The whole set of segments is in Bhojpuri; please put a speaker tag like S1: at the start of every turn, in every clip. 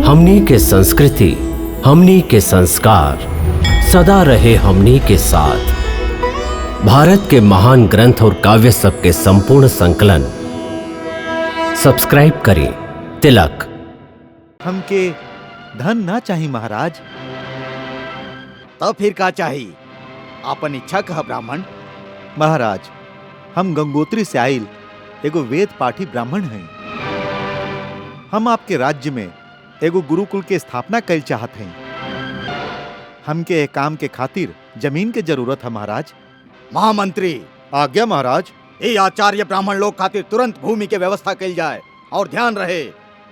S1: हमनी के संस्कृति, हमनी के संस्कार सदा रहे हमनी के साथ। भारत के महान ग्रंथ और काव्य सब के संपूर्ण संकलन सब्सक्राइब करें तिलक।
S2: हमके धन ना चाहिए महाराज।
S3: तब फिर का चाहिए? आपन इच्छा कह ब्राह्मण।
S2: महाराज, हम गंगोत्री से आइल एगो वेद पाठी ब्राह्मण हैं। हम आपके राज्य में एगो गुरुकुल के स्थापना कैल चाहत हैं। हमके एक काम के खातिर जमीन के जरूरत है महाराज।
S3: महामंत्री,
S2: आज्ञा महाराज।
S3: ये आचार्य ब्राह्मण लोग खातिर तुरंत भूमि के व्यवस्था कैल जाए और ध्यान रहे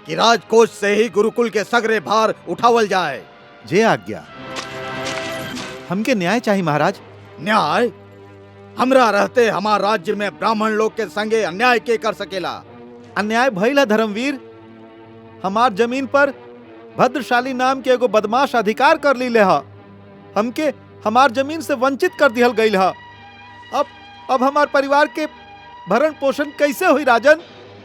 S3: कि राजकोष से ही गुरुकुल के सगरे भार उठावल जाए।
S2: जे आज्ञा। हमके न्याय चाहिए महाराज।
S3: न्याय? हमरा रहते हमार राज्य में ब्राह्मण लोग के संगे अन्याय के कर सकेला?
S2: अन्याय भइल है धर्मवीर। हमार जमीन पर भद्रशाली नाम के एगो बदमाश अधिकार कर ली है। हमके हमार जमीन से वंचित कर दिहल गईल है। अब हमार परिवार के भरण पोषण कैसे हुई राजन?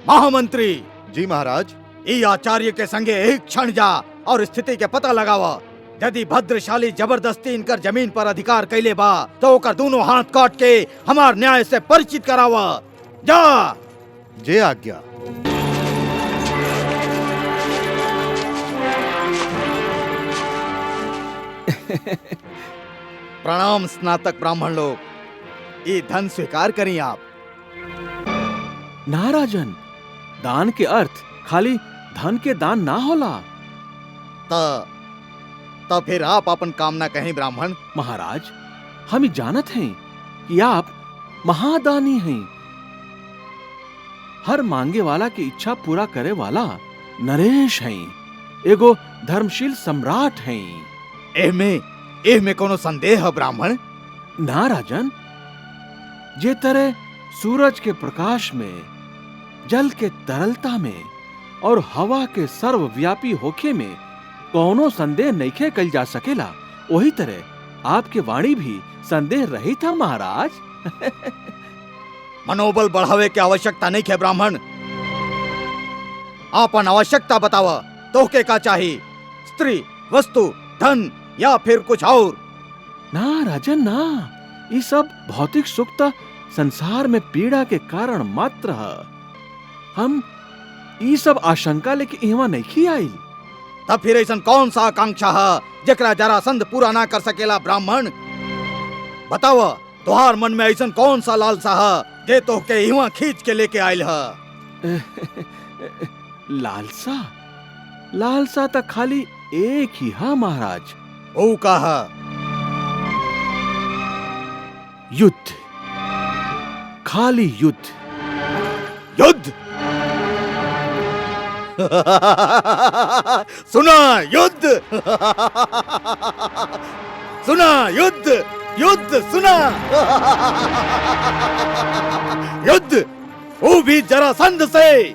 S3: महामंत्री
S2: जी महाराज।
S3: ई आचार्य के संगे एक क्षण जा और स्थिति के पता लगावा। यदि भद्रशाली जबरदस्ती इनकर जमीन पर अधिकार कैले बा तो ओकर दोनों हाथ काट के हमार न्याय से परिचित करावा। जा।
S2: जे आज्ञा।
S3: प्रणाम स्नातक ब्राह्मण लोग, ये धन स्वीकार करें आप।
S4: ना राजन, दान के अर्थ खाली धन के दान ना होला।
S3: तब फिर आप अपन कामना कहें ब्राह्मण।
S4: महाराज, हम ही जानत हैं कि आप महादानी हैं। हर मांगे वाला की इच्छा पूरा करे वाला नरेश हैं। एगो धर्मशील सम्राट हैं।
S3: एमे कोनो संदेह है ब्राह्मण?
S4: ना राजन, जे तरह सूरज के प्रकाश में, जल के तरलता में और हवा के सर्वव्यापी होखे में कोनो संदेह नइखे कल जा सकेला, वही तरह आपके वाणी भी संदेह रहित है महाराज।
S3: मनोबल बढ़ावे की आवश्यकता नहीं है ब्राह्मण। आपन आवश्यकता बतावा। तोहके का चाहिए? स्त्री, वस्तु, धन या फिर कुछ और?
S4: ना राजन ना, ये सब भौतिक सुख त संसार में पीड़ा के कारण मात्र है। हम ये सब आशंका लेके यहाँ नहीं आइल।
S3: तब फिर ऐसा कौन सा आकांक्षा है जकरा जरासंध पूरा ना कर सकेला ब्राह्मण? बताओ, तुहार मन में ऐसा कौन सा लालसा है जे तोहके यहाँ खींच के लेके आइल है?
S4: लालसा? लालसा त खाली एक ही है महाराज।
S3: ओ कहा?
S4: युद्ध, खाली युद्ध।
S3: युद्ध? सुना युद्ध। सुना युद्ध। युद्ध सुना। युद्ध, वो भी जरासंध से।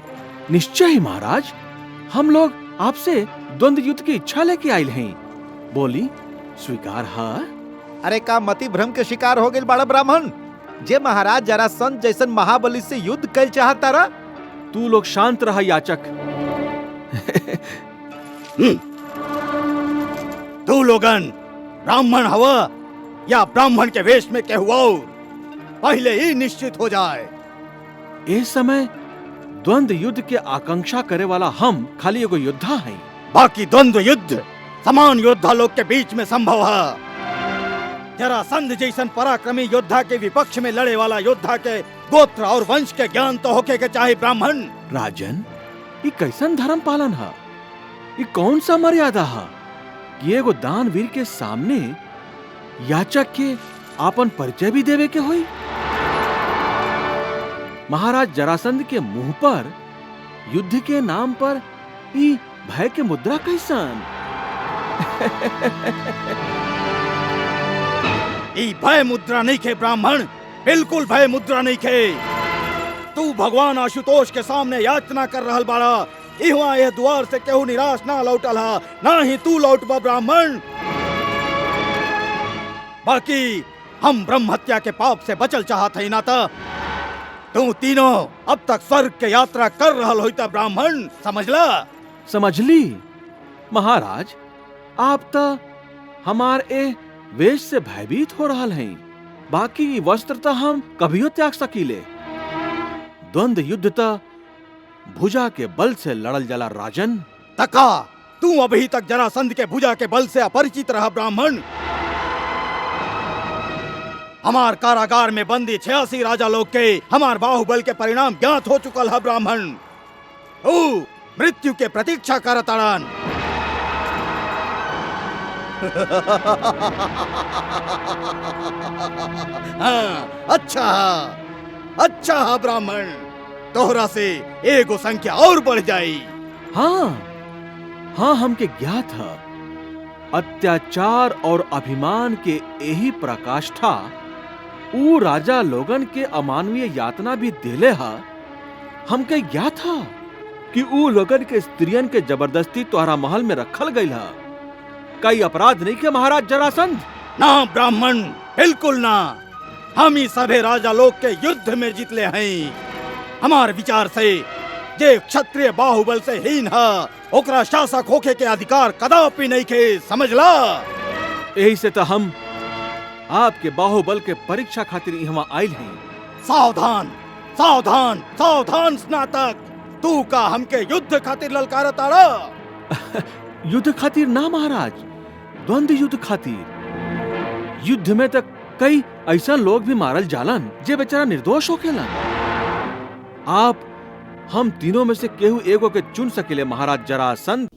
S4: निश्चय महाराज, हम लोग आपसे द्वंद्व युद्ध की इच्छा लेके आइल हैं। बोली, स्वीकार है?
S2: अरे का मति भ्रम के शिकार हो गए बड़ा ब्राह्मण? जे महाराज जरासंध जैसन महाबली से युद्ध कैल चाहता रहा।
S4: तू लोग शांत रहा याचक।
S3: तू लोगन ब्राह्मण हवा या ब्राह्मण के वेश में के हुआ पहले ही निश्चित हो जाए।
S4: इस समय द्वंद्व युद्ध के आकांक्षा करे वाला हम खाली एगो योद्धा हैं।
S3: बाकी द्वंद्व युद्ध समान योद्धा लोग के बीच में संभव है। जरासंध जैसन पराक्रमी योद्धा के विपक्ष में लड़े वाला योद्धा के गोत्र और वंश के ज्ञान तो होके के चाहे ब्राह्मण।
S4: राजन, ये कैसन धर्म पालन है? ये कौन सा मर्यादा है कि एगो दानवीर के सामने याचक के आपन परिचय भी देवे के होई? महाराज जरासंध के मुंह पर युद्ध के नाम पर ई भय के मुद्रा कैसन?
S3: ई भय मुद्रा नहीं खे ब्राह्मण, बिल्कुल भय मुद्रा नहीं खे। तू भगवान आशुतोष के सामने याचना कर रहल बाड़ा। इहाँ यह द्वार से केहू निराश ना लौटल हा, ना ही तू लौटबा ब्राह्मण। बाकी हम ब्रह्म हत्या के पाप से बचल चाहत है ना त तू तीनों अब तक स्वर्ग के यात्रा कर रहल होता ब्राह्मण, समझला?
S4: समझ ली, महाराज, आप तो हमार ए वेश से भयभीत हो रहा हैं। बाकी वस्त्र तो हम कभियो त्याग सकीले। द्वंद्व युद्ध तो भुजा के बल से लड़ल जला राजन।
S3: तका, तू अभी तक जरासंध के भुजा के बल से अपरिचित रहा ब्राह्मण। हमार कारागार में बंदी 86 राजा लोग के हमार बाहुबल के परिणाम ज्ञात हो चुकल है ब्राह्मण। ऊ मृत्यु के प्रतीक्षा करताड़न। हाँ, अच्छा ब्राह्मण, तोहरा से एगो संख्या और बढ़ जाई।
S4: हाँ, हमके ज्ञात है। अत्याचार और अभिमान के यही प्रकाष्ठा ऊ राजा लोगन के अमानवीय यातना भी देले हा। हमके ज्ञात था कि ऊ लोगन के स्त्रियन के जबरदस्ती तोहरा महल में रखल गई हा। कई अपराध नहीं के महाराज जरासंध?
S3: ना ब्राह्मण, बिल्कुल ना। हम ही सभे राजा लोग के युद्ध में जीतले हैं। हमार विचार से जे क्षत्रिय बाहुबल से हीन है, ओकरा शासक होके के अधिकार कदापि नहीं के, समझला।
S4: यही से तो हम आपके बाहुबल के परीक्षा खातिर यहाँ आयल हैं।
S3: सावधान सावधान सावधान स्नातक, तू का हमके युद्ध खातिर ललकारताड़ा?
S4: युद्ध खातिर ना महाराज, द्वंद्व युद्ध खातिर। युद्ध में तक कई ऐसा लोग भी मारल जालन जे बेचारा निर्दोष होखेलन। आप हम तीनों में से केहू एगो के चुन सकेले महाराज जरासंध।